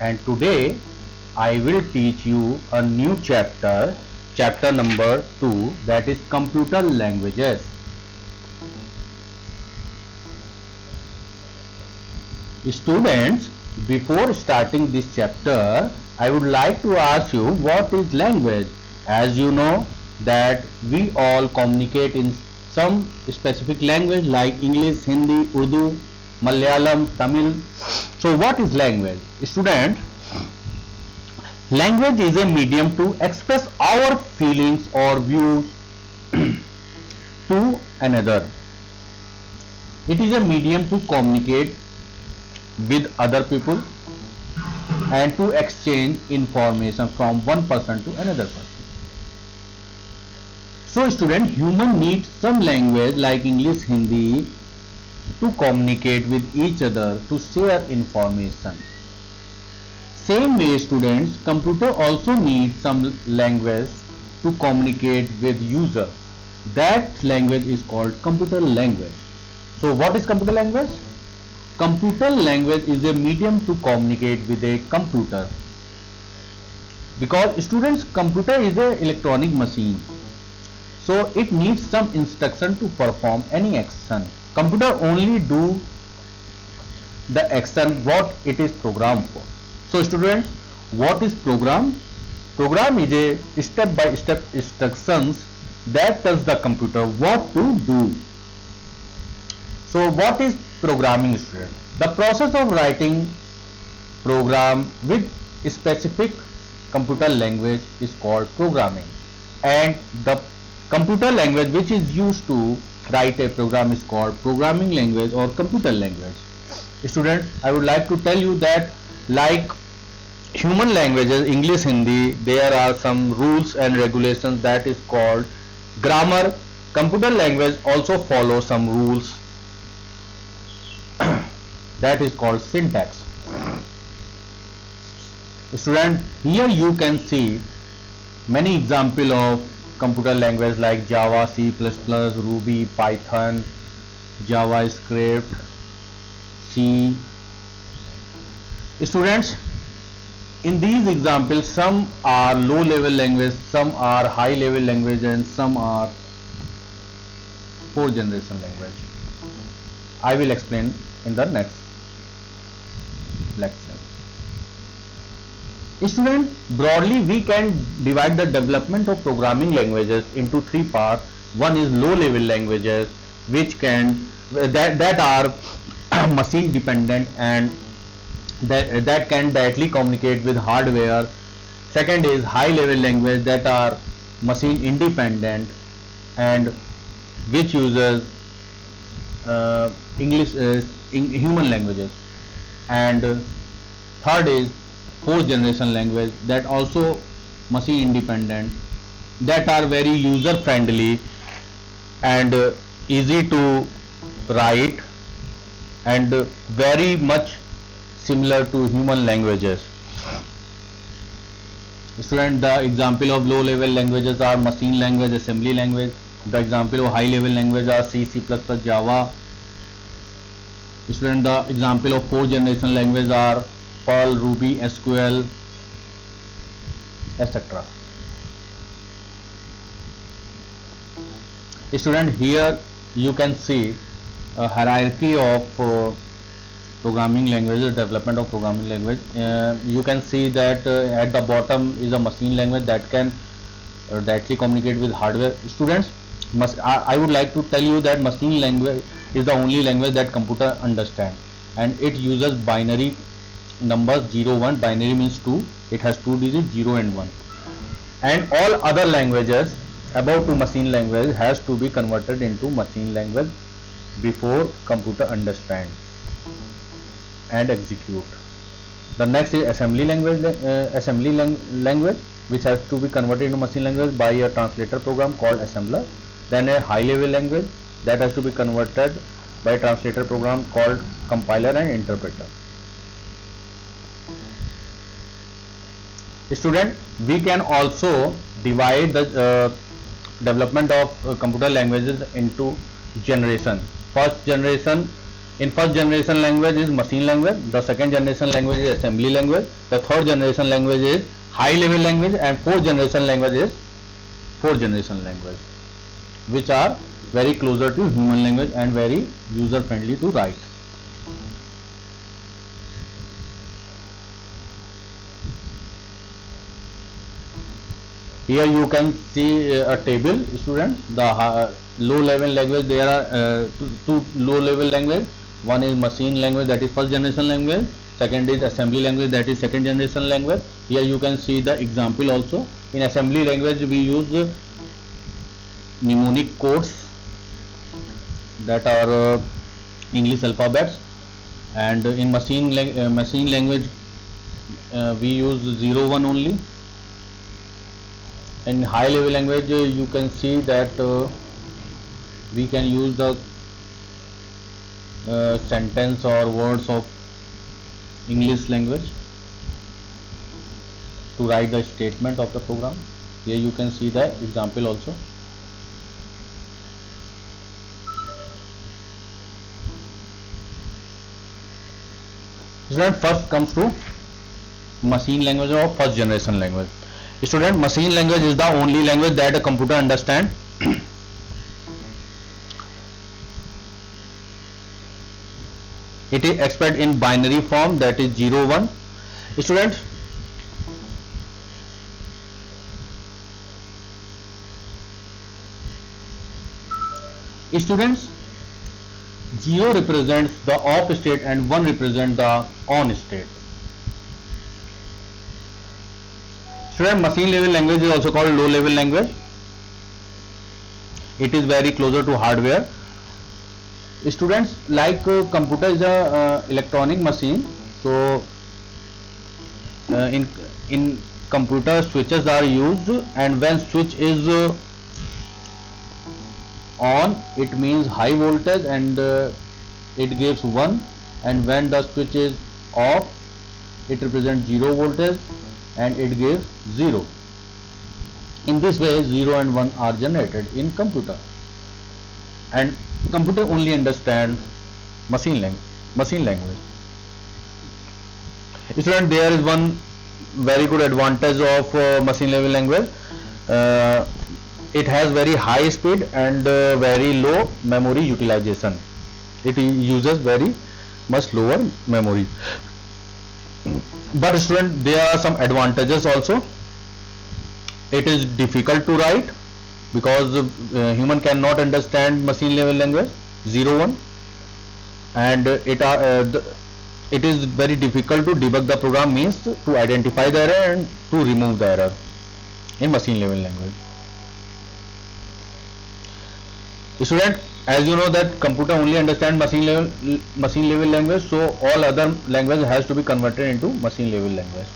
and today I will teach you a new chapter, chapter number 2, that is computer languages. Students, before starting this chapter, I would like to ask you what is language. As you know that we all communicate in some specific language like English, Hindi, Urdu, Malayalam, Tamil. So what is language? Student, language is a medium to express our feelings or views to another. It is a medium to communicate with other people and to exchange information from one person to another person. So student, human needs some language like English, Hindi to communicate with each other, to share information. Same way students, computer also needs some language to communicate with user. That language is called computer language. So what is computer language? Computer language is a medium to communicate with a computer. Because students, computer is an electronic machine. So it needs some instruction to perform any action. Computer only do the action what it is programmed for. So students, what is program? Program is a step-by-step instructions that tells the computer what to do. So what is programming, student? The process of writing program with specific computer language is called programming, and the computer language which is used to write a program is called programming language or computer language. Students, I would like to tell you that like human languages, English, Hindi, there are some rules and regulations that is called grammar. Computer language also follows some rules that is called syntax. Student, here you can see many example of computer language like Java, C++, Ruby, Python, JavaScript, C. Students, in these examples, some are low level language, some are high level language, and some are 4th generation language. I will explain in the next lecture. Student, broadly we can divide the development of programming languages into 3 parts. One is low level languages which can that are machine dependent and that can directly communicate with hardware. Second is high level language that are machine independent and which uses English human languages. And third is 4th generation language that also machine independent, that are very user friendly and easy to write and very much similar to human languages. Student, the example of low level languages are machine language, assembly language. The example of high level language are C, C++, Java. Student, the example of 4th generation language are Perl, Ruby, SQL, etc. Student, here you can see a hierarchy of programming languages, development of programming language. You can see that at the bottom is a machine language that can directly communicate with hardware. Students, I would like to tell you that machine language is the only language that computer understand, and it uses binary numbers 0 1. Binary means 2, it has 2 digits, 0 and 1, and all other languages above to machine language has to be converted into machine language before computer understand and execute. The next is assembly language, language which has to be converted into machine language by a translator program called assembler. Then a high level language that has to be converted by a translator program called compiler and interpreter. Student, we can also divide the development of computer languages into generation. First generation In first generation language is machine language, the second generation language is assembly language, the third generation language is high level language, and fourth generation language is which are very closer to human language and very user friendly to write. Here you can see a table, students. The low level language, there are two low level language. One is machine language, that is first generation language. Second is assembly language, that is second generation language. Here you can see the example also. In assembly language we use mnemonic codes that are English alphabets, and in machine language we use 0 1 only. In high level language you can see that we can use the sentence or words of English language to write the statement of the program. Here you can see the example also. Student, first comes to machine language or first generation language. Student, machine language is the only language that a computer understands. It is expressed in binary form, that is 0 1. Students, students, 0 represents the off state and 1 represents the on state. Student, machine level language is also called low level language. It is very closer to hardware. Students, like computer is a electronic machine, so in computer switches are used, and when switch is on, it means high voltage and it gives 1, and when the switch is off, it represents 0 voltage and it gives 0. In this way 0 and 1 are generated in computer, and computer only understand machine language. Student, there is one very good advantage of machine level language. It has very high speed and very low memory utilization. It uses very much lower memory. But student, there are some advantages also. It is difficult to write because human cannot understand machine level language 0 1, and it is very difficult to debug the program, means to identify the error and to remove the error in machine level language. Student, as you know that computer only understand machine level language, so all other language has to be converted into machine level language.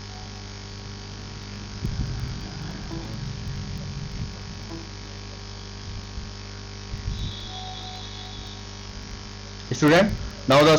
Student, now the